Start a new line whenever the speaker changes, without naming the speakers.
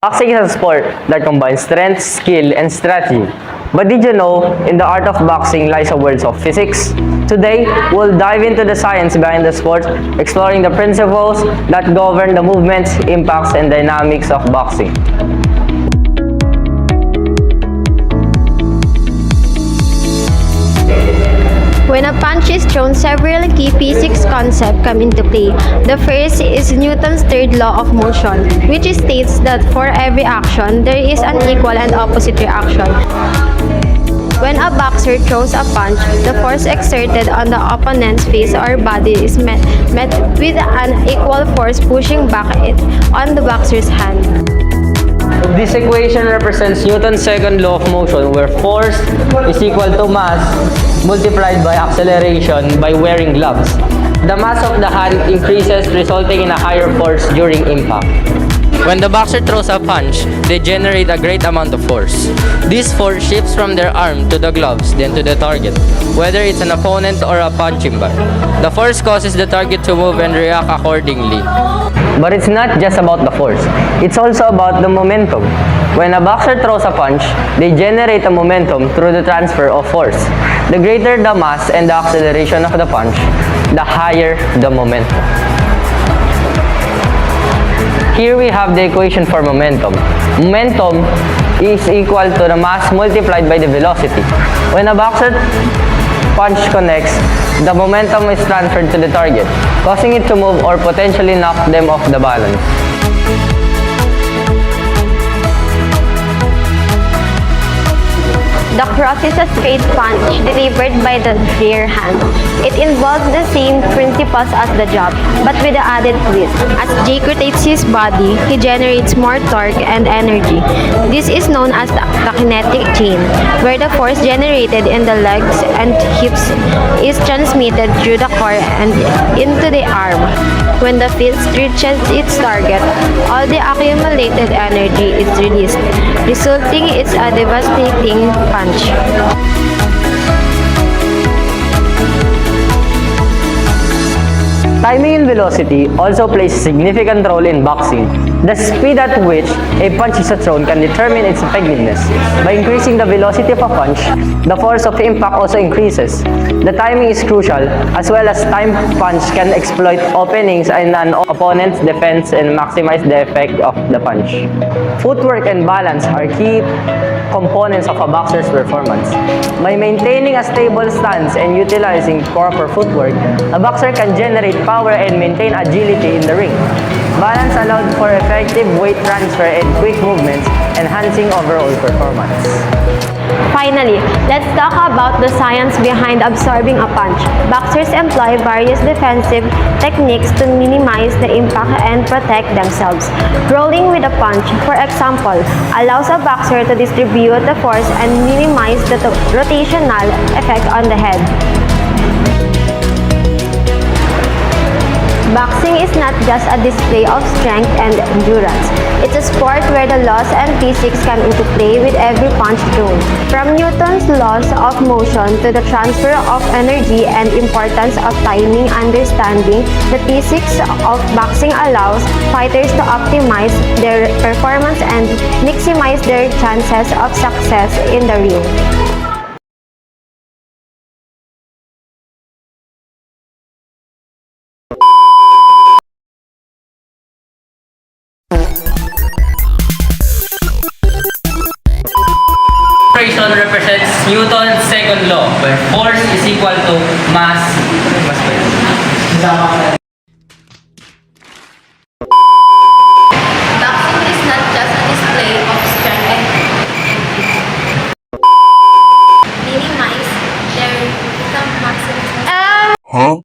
Boxing is a sport that combines strength, skill, and strategy. But did you know, in the art of boxing lies a world of physics? Today, we'll dive into the science behind the sport, exploring the principles that govern the movements, impacts, and dynamics of boxing.
When a punch is thrown, several key physics concepts come into play. The first is Newton's third law of motion, which states that for every action, there is an equal and opposite reaction. When a boxer throws a punch, the force exerted on the opponent's face or body is met with an equal force pushing back it on the boxer's hand.
This equation represents Newton's second law of motion, where force is equal to mass multiplied by acceleration by wearing gloves. The mass of the hand increases, resulting in a higher force during impact. When the boxer throws a punch, they generate a great amount of force. This force shifts from their arm to the gloves, then to the target, whether it's an opponent or a punching bag. The force causes the target to move and react accordingly. But it's not just about the force, it's also about the momentum. When a boxer throws a punch, they generate a momentum through the transfer of force. The greater the mass and the acceleration of the punch, the higher the momentum. Here we have the equation for momentum. Momentum is equal to the mass multiplied by the velocity. When a boxer punch connects, the momentum is transferred to the target, causing it to move or potentially knock them off the balance.
The cross is a straight punch delivered by the rear hand. It involves the same principles as the jab, but with the added twist. As Jake rotates his body, he generates more torque and energy. This is known as the kinetic chain, where the force generated in the legs and hips is transmitted through the core and into the arm. When the fist reaches its target, all the accumulated energy is released, resulting in a devastating punch.
Timing and velocity also plays a significant role in boxing. The speed at which a punch is thrown can determine its effectiveness. By increasing the velocity of a punch, the force of impact also increases. The timing is crucial, as well as timed punch can exploit openings in an opponent's defense and maximize the effect of the punch. Footwork and balance are key components of a boxer's performance. By maintaining a stable stance and utilizing proper footwork, a boxer can generate power and maintain agility in the ring. Balance allowed for effective weight transfer and quick movements, enhancing overall performance.
Finally, let's talk about the science behind absorbing a punch. Boxers employ various defensive techniques to minimize the impact and protect themselves. Rolling with a punch, for example, allows a boxer to distribute the force and minimize the rotational effect on the head. Boxing is not just a display of strength and endurance. It's a sport where the laws and physics come into play with every punch thrown. From Newton's laws of motion to the transfer of energy and importance of timing, understanding the physics of boxing allows fighters to optimize their performance and maximize their chances of success in the ring.
Represents Newton's second law, where force is equal to mass.
Boxing is not just a display of strength and minimize their maximum.